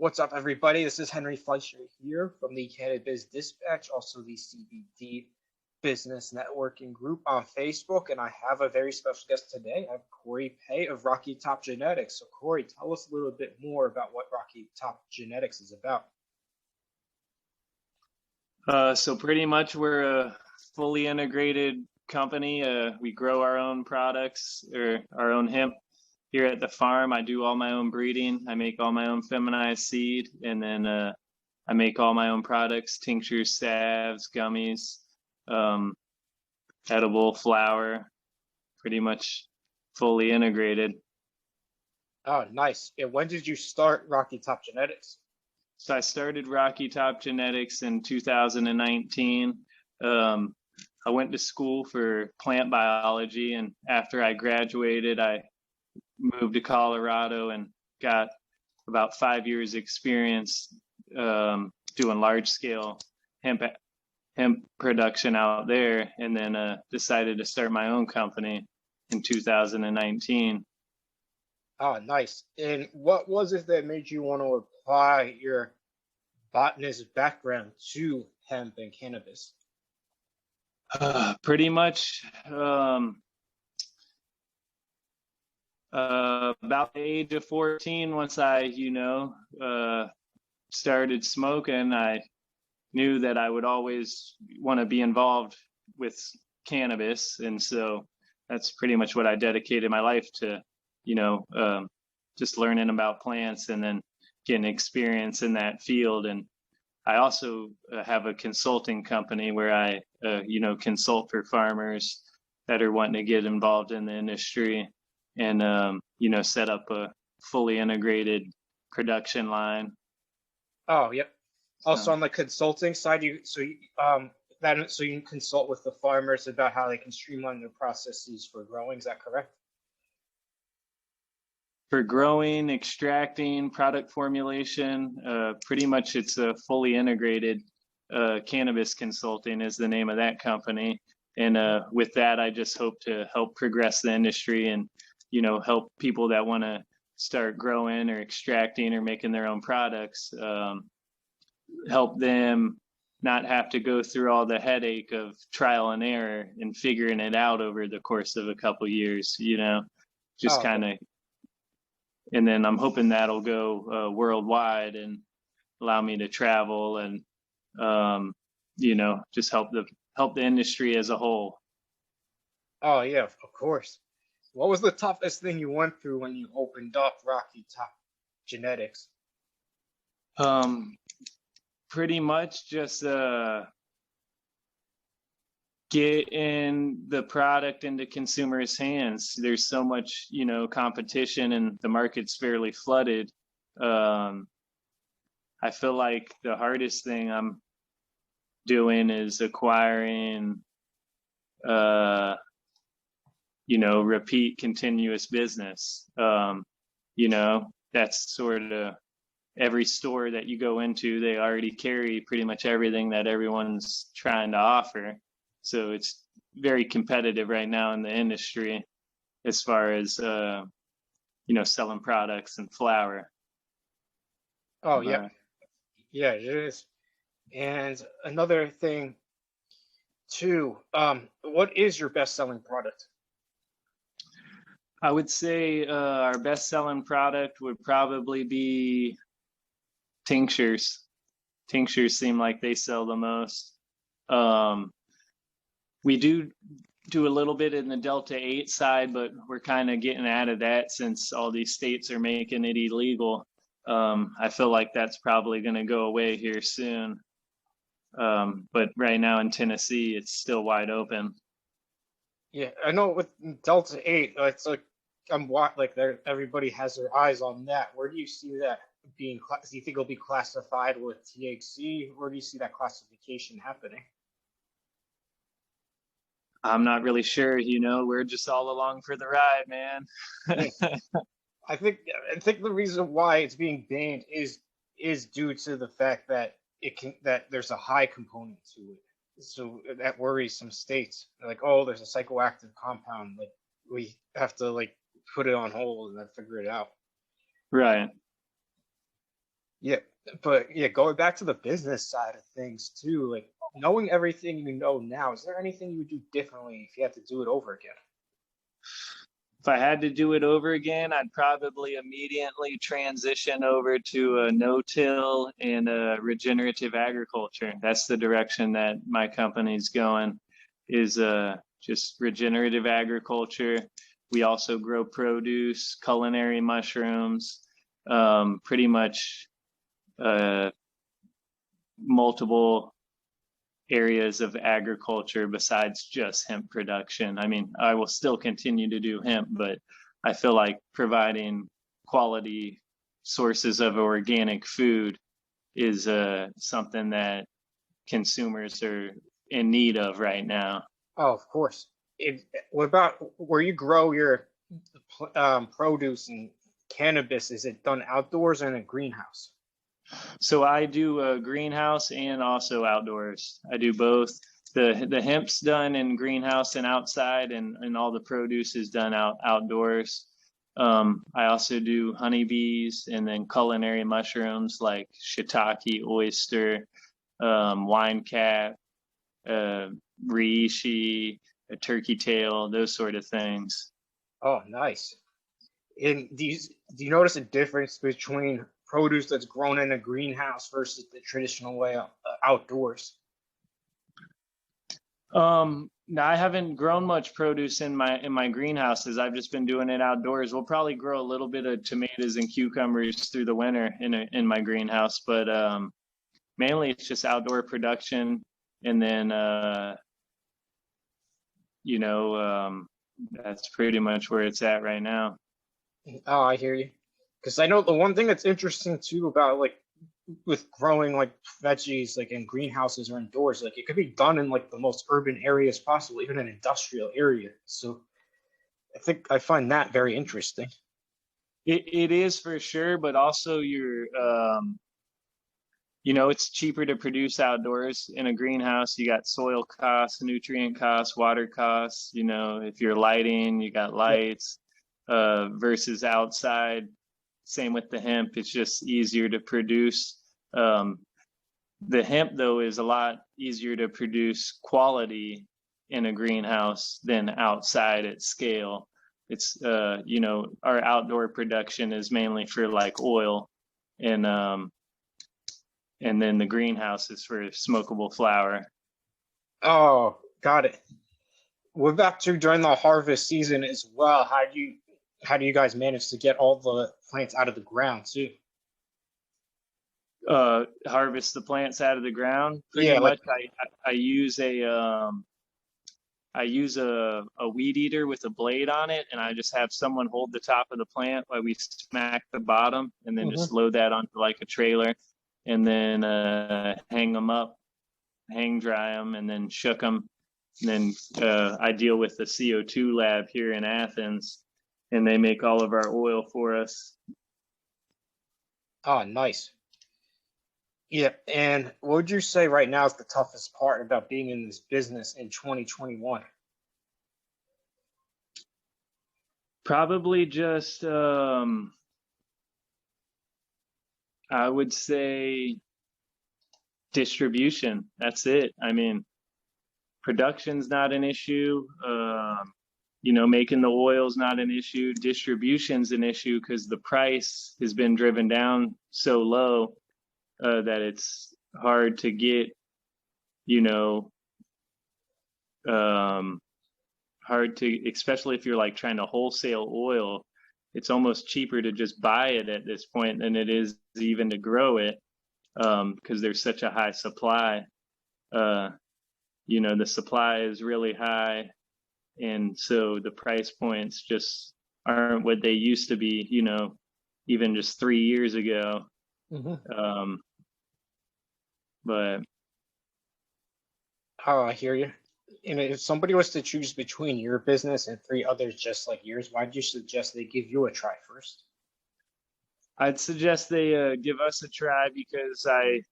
What's up, everybody? This is Henry Fleischer here from the Cannabis Dispatch, also the CBD Business Networking Group on Facebook, and I have a very special guest today. I have Corey Pay of Rockytopgenetics. So, Corey, tell us a little bit more about what Rockytopgenetics is about. So pretty much we're a fully integrated company. We grow our own products or our own hemp here at the farm. I do all my own breeding. I make all my own feminized seed, and then I make all my own products: tinctures, salves, gummies, edible flour. Pretty much fully integrated. Oh, nice. And when did you start Rockytopgenetics? So I started Rockytopgenetics in 2019. I went to school for plant biology, and after I graduated, I moved to Colorado and got about 5 years experience doing large scale hemp production out there, and then decided to start my own company in 2019. Oh, nice. And what was it that made you want to apply your botanist background to hemp and cannabis? Pretty much about the age of 14, once I, started smoking, I knew that I would always want to be involved with cannabis. And so that's pretty much what I dedicated my life to, just learning about plants and then getting experience in that field. And I also have a consulting company where I, consult for farmers that are wanting to get involved in the industry and, set up a fully integrated production line. Oh, yep. Also on the consulting side, you can consult with the farmers about how they can streamline their processes for growing. Is that correct? For growing, extracting, product formulation, pretty much it's a fully integrated. Cannabis Consulting is the name of that company. And with that, I just hope to help progress the industry and, help people that want to start growing or extracting or making their own products, help them not have to go through all the headache of trial and error and figuring it out over the course of a couple years, just kind of. And then I'm hoping that'll go worldwide and allow me to travel and, just help the industry as a whole. Oh, yeah, of course. What was the toughest thing you went through when you opened up Rockytopgenetics? Pretty much just getting the product into consumers' hands. There's so much, competition, and the market's fairly flooded. I feel like the hardest thing I'm doing is acquiring, repeat continuous business. That's sort of every store that you go into, they already carry pretty much everything that everyone's trying to offer. So it's very competitive right now in the industry as far as, selling products and flour. Oh, yeah. Yeah, it is. And another thing, too, what is your best-selling product? I would say our best-selling product would probably be tinctures. Tinctures seem like they sell the most. We do a little bit in the Delta 8 side, but we're kind of getting out of that since all these states are making it illegal. I feel like that's probably going to go away here soon. But right now in Tennessee, it's still wide open. Yeah, I know with Delta 8, it's like everybody has their eyes on that. Where do you see that being? Do you think it'll be classified with THC? Where do you see that classification happening? I'm not really sure. We're just all along for the ride, man. I think the reason why it's being banned is due to the fact that there's a high component to it. So that worries some states. They're like, oh, there's a psychoactive compound. Like, we have to put it on hold and then figure it out. Right. Yeah, but yeah, going back to the business side of things too, like knowing everything you know now, is there anything you would do differently if you had to do it over again? If I had to do it over again, I'd probably immediately transition over to a no-till and a regenerative agriculture. That's the direction that my company's going, is just regenerative agriculture. We also grow produce, culinary mushrooms, pretty much multiple areas of agriculture besides just hemp production. I mean, I will still continue to do hemp, but I feel like providing quality sources of organic food is something that consumers are in need of right now. Oh, of course. What about where you grow your produce and cannabis? Is it done outdoors or in a greenhouse? So I do a greenhouse and also outdoors. I do both. The hemp's done in greenhouse and outside, and all the produce is done outdoors. I also do honeybees and then culinary mushrooms like shiitake, oyster, wine cap, reishi, a turkey tail, those sort of things. Oh, nice. And do you notice a difference between produce that's grown in a greenhouse versus the traditional way outdoors? No, I haven't grown much produce in my greenhouses. I've just been doing it outdoors. We'll probably grow a little bit of tomatoes and cucumbers through the winter in my greenhouse, but mainly it's just outdoor production. And then that's pretty much where it's at right now. Oh, I hear you. Because I know the one thing that's interesting too about like with growing like veggies like in greenhouses or indoors, like it could be done in like the most urban areas possible, even an industrial area. So I think I find that very interesting. It is for sure, but also it's cheaper to produce outdoors. In a greenhouse, you got soil costs, nutrient costs, water costs. If you're lighting, you got lights, versus outside. Same with the hemp. It's just easier to produce. The hemp, though, is a lot easier to produce quality in a greenhouse than outside at scale. It's, our outdoor production is mainly for like oil, and then the greenhouse is for smokable flower. Oh, got it. What about during the harvest season as well? How do you guys manage to get all the plants out of the ground too? Harvest the plants out of the ground. Pretty Yeah, like much, I use a weed eater with a blade on it, and I just have someone hold the top of the plant while we smack the bottom, and then just load that onto like a trailer, and then hang them up, hang dry them, and then shook them. And then I deal with the CO2 lab here in Athens, and they make all of our oil for us. oh, nice. Yeah, and what would you say right now is the toughest part about being in this business in 2021? Probably just, I would say distribution. That's it. I mean, production's not an issue. Making the oil's not an issue. Distribution's an issue because the price has been driven down so low that it's hard to get, especially if you're like trying to wholesale oil. It's almost cheaper to just buy it at this point than it is even to grow it, because there's such a high supply. The supply is really high, and so the price points just aren't what they used to be, even just 3 years ago. But Oh, I hear you. And if somebody was to choose between your business and three others just like yours, why'd you suggest they give you a try first? I'd suggest they give us a try because I'm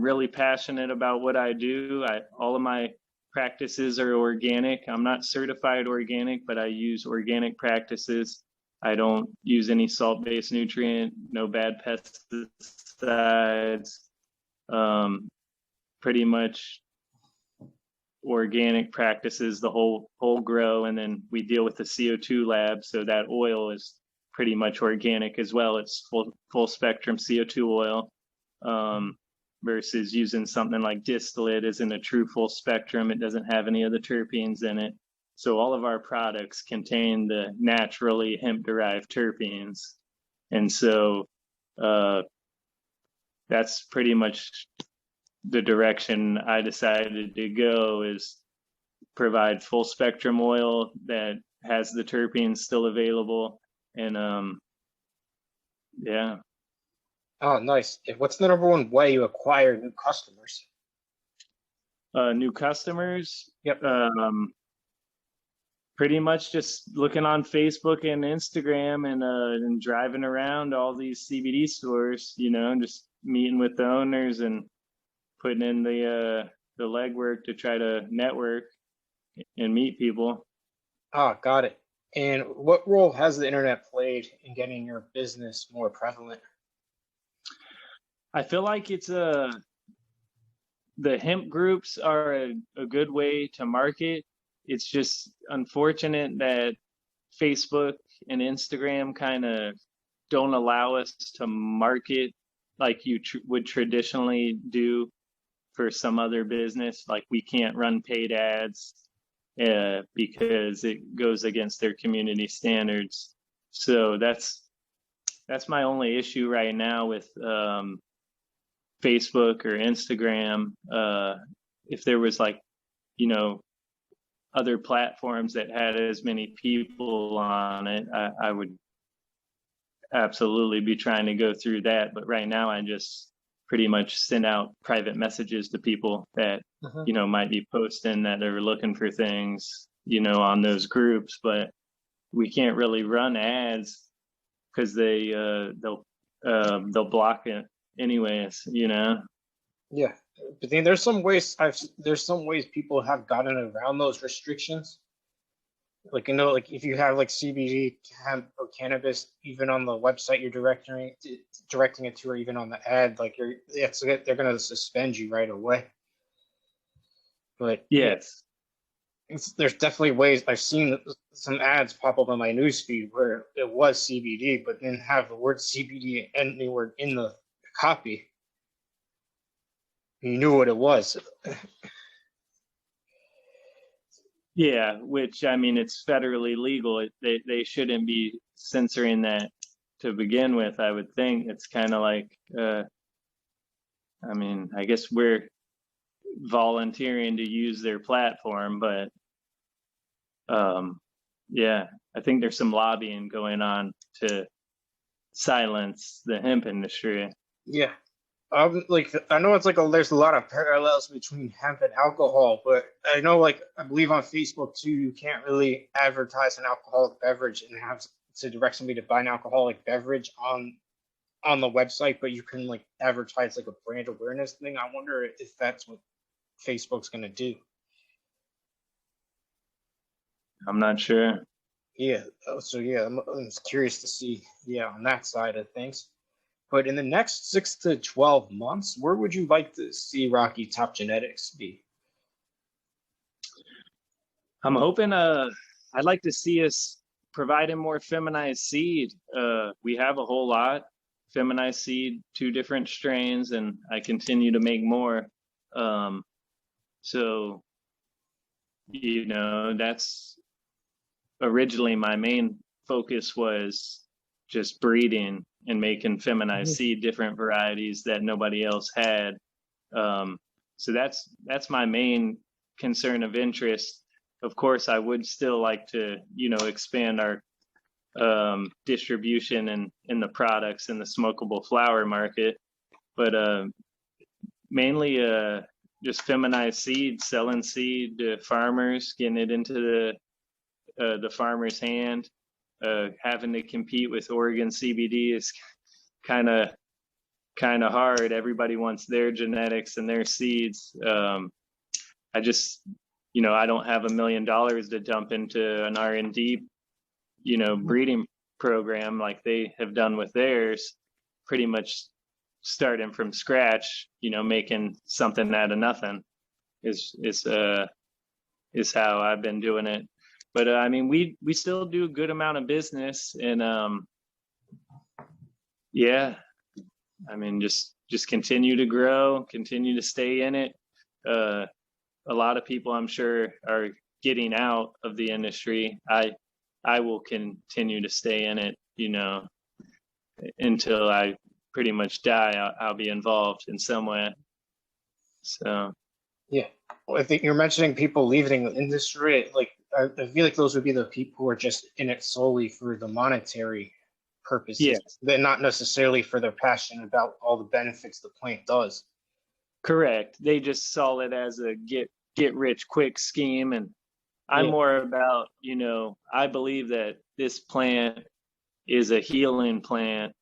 really passionate about what I do. All of my practices are organic. I'm not certified organic, but I use organic practices. I don't use any salt-based nutrient, no bad pesticides, pretty much organic practices, the whole grow, and then we deal with the CO2 lab, so that oil is pretty much organic as well. It's full spectrum CO2 oil, versus using something like distillate isn't a true full spectrum. It doesn't have any of the terpenes in it. So all of our products contain the naturally hemp derived terpenes. And so that's pretty much the direction I decided to go, is provide full spectrum oil that has the terpenes still available. And yeah. Oh, nice. What's the number one way you acquire new customers? New customers? Yep. Pretty much just looking on Facebook and Instagram, and driving around all these CBD stores, just meeting with the owners and putting in the legwork to try to network and meet people. Ah, got it. And what role has the internet played in getting your business more prevalent? I feel like the hemp groups are a good way to market. It's just unfortunate that Facebook and Instagram kind of don't allow us to market like you would traditionally do for some other business. Like, we can't run paid ads because it goes against their community standards. So that's my only issue right now with Facebook or Instagram. If there was other platforms that had as many people on it, I would absolutely be trying to go through that. But right now I just pretty much send out private messages to people that, might be posting that they're looking for things, on those groups. But we can't really run ads because they'll block it anyways, Yeah, but then there's some ways people have gotten around those restrictions. Like, if you have like CBD, hemp, or cannabis, even on the website you're directing it to, or even on the ad, like they're gonna suspend you right away. But yes, there's definitely ways. I've seen some ads pop up on my newsfeed where it was CBD, but then have the word CBD anywhere in the copy. You knew what it was. Yeah, which, I mean, it's federally legal. They shouldn't be censoring that to begin with, I would think. It's kind of like, I guess we're volunteering to use their platform, but yeah, I think there's some lobbying going on to silence the hemp industry. Yeah. I know it's there's a lot of parallels between hemp and alcohol, but I know, I believe on Facebook too, you can't really advertise an alcoholic beverage and have to direct somebody to buy an alcoholic beverage on the website, but you can advertise a brand awareness thing. I wonder if that's what Facebook's gonna do. I'm not sure. Yeah. So yeah, I'm curious to see on that side of things. But in the next 6 to 12 months, where would you like to see Rockytopgenetics be? I'm hoping I'd like to see us providing more feminized seed. We have a whole lot. Feminized seed, 2 different strains, and I continue to make more. So, that's originally my main focus, was just breeding and making feminized seed, different varieties that nobody else had. So that's my main concern of interest. Of course, I would still like to, expand our distribution in the products in the smokable flower market, but mainly just feminized seed, selling seed to farmers, getting it into the farmer's hand. Having to compete with Oregon CBD is kind of hard. Everybody wants their genetics and their seeds. I just, I don't have $1 million to dump into an R&D, breeding program like they have done with theirs, pretty much starting from scratch, making something out of nothing is how I've been doing it. But I mean, we still do a good amount of business, and yeah, I mean, just continue to grow, continue to stay in it. A lot of people, I'm sure, are getting out of the industry. I will continue to stay in it, until I pretty much die. I'll be involved in some way. So yeah, I think you're mentioning people leaving the industry. Like, I feel like those would be the people who are just in it solely for the monetary purposes. yeah, They're not necessarily for their passion about all the benefits the plant does. correct. They just saw it as a get rich quick scheme, and I'm Yeah. more about, I believe that this plant is a healing plant,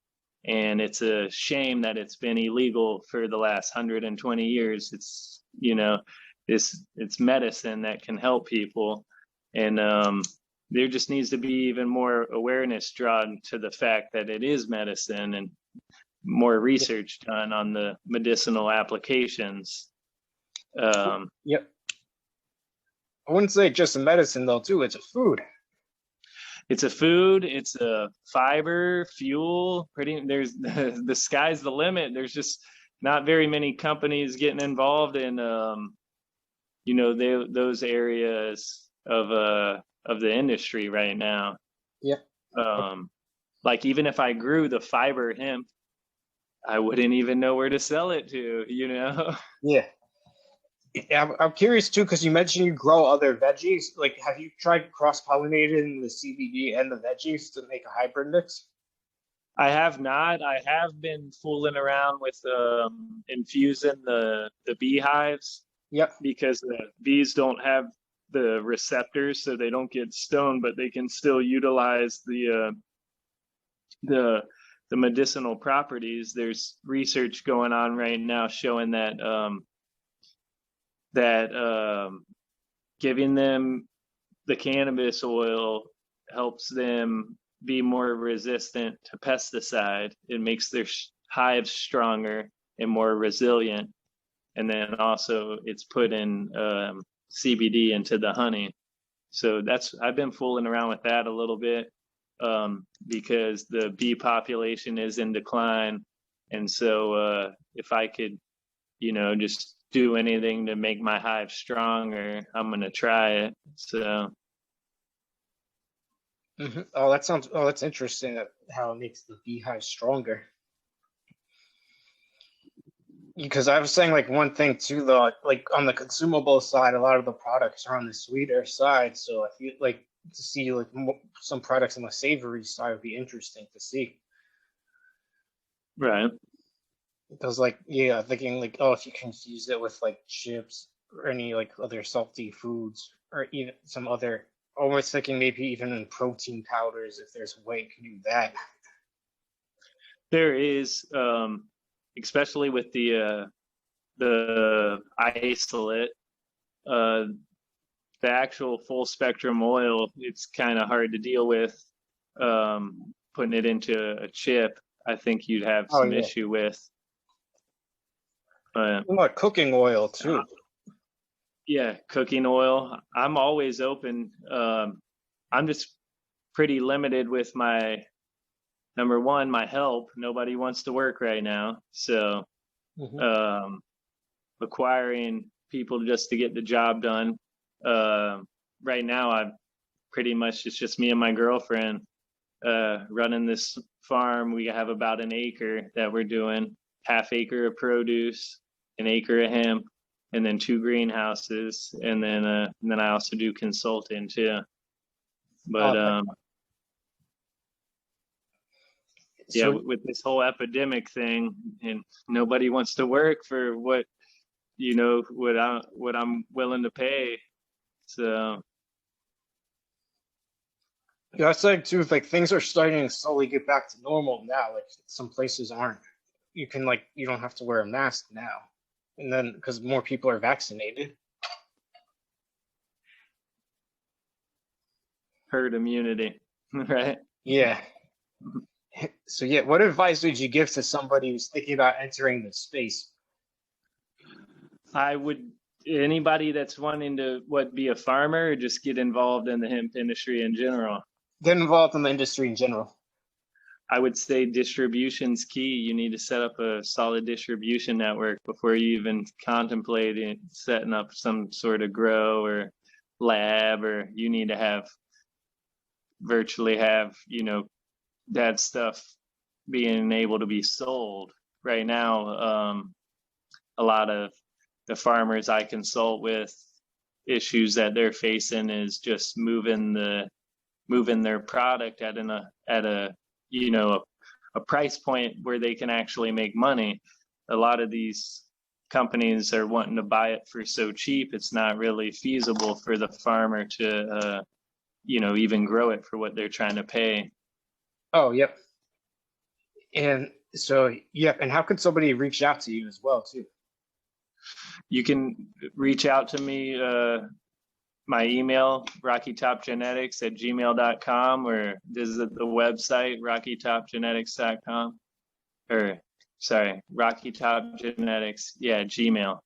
and it's a shame that it's been illegal for the last 120 years. It's, it's medicine that can help people, and there just needs to be even more awareness drawn to the fact that it is medicine, and more research done on the medicinal applications. Yep. I wouldn't say just a medicine though, too. It's a food. It's a food, it's a fiber, fuel, there's the sky's the limit. There's just not very many companies getting involved in those areas of the industry right now. Yeah. Like, even if I grew the fiber hemp, I wouldn't even know where to sell it to, Yeah. I'm curious too, because you mentioned you grow other veggies. Like, have you tried cross-pollinating the CBD and the veggies to make a hybrid mix? I have not. I have been fooling around with infusing the beehives. Yep. Because the bees don't have the receptors, so they don't get stoned, but they can still utilize the medicinal properties. There's research going on right now showing that giving them the cannabis oil helps them be more resistant to pesticide. It makes their hives stronger and more resilient. And then also it's put in CBD into the honey. So I've been fooling around with that a little bit because the bee population is in decline. And so if I could, just do anything to make my hive stronger, I'm going to try it. So. Mm-hmm. That's interesting how it makes the beehive stronger. Because I was saying, like, one thing too, though, like on the consumable side, a lot of the products are on the sweeter side. So I feel like to see like some products on the savory side would be interesting to see. Right. Because, like, yeah, thinking like, oh, if you confuse it with like chips or any like other salty foods, or even some other, almost thinking maybe even in protein powders, if there's a way you can do that. There is, especially with the isolate, the actual full spectrum oil, it's kind of hard to deal with. Putting it into a chip, I think you'd have some issue with. Like cooking oil too. Yeah, cooking oil. I'm always open. I'm just pretty limited with my, number one, my help. Nobody wants to work right now. So acquiring people just to get the job done. Right now, it's just me and my girlfriend running this farm. We have about an acre that we're doing, half acre of produce, an acre of hemp, and then 2 greenhouses. And then I also do consulting too. But yeah, with this whole epidemic thing, and nobody wants to work for what I'm willing to pay. So yeah, I said too, like things are starting to slowly get back to normal now. Like some places aren't. You don't have to wear a mask now, and then because more people are vaccinated. Herd immunity, right? Yeah. So yeah, what advice would you give to somebody who's thinking about entering the space? I would, anybody that's wanting to be a farmer or just get involved in the hemp industry in general. Get involved in the industry in general. I would say distribution's key. You need to set up a solid distribution network before you even contemplate setting up some sort of grow or lab, or you need to virtually have, that stuff being able to be sold. Right now, a lot of the farmers I consult with, issues that they're facing is just moving their product at a a price point where they can actually make money. A lot of these companies are wanting to buy it for so cheap, it's not really feasible for the farmer to even grow it for what they're trying to pay. Oh, yep. And so, yep. And how can somebody reach out to you as well, too? You can reach out to me, my email, Rockytopgenetics@gmail.com, or visit the website, Rockytopgenetics.com. Or, sorry, Rockytopgenetics, yeah, Gmail.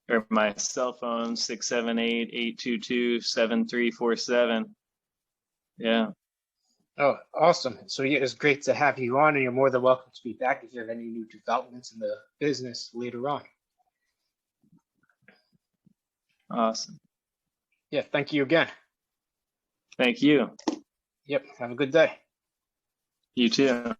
Or my cell phone, 678-822-7347. Yeah. Oh, awesome. So yeah, it's great to have you on, and you're more than welcome to be back if you have any new developments in the business later on. Awesome. Yeah, thank you again. Thank you. Yep, have a good day. You too.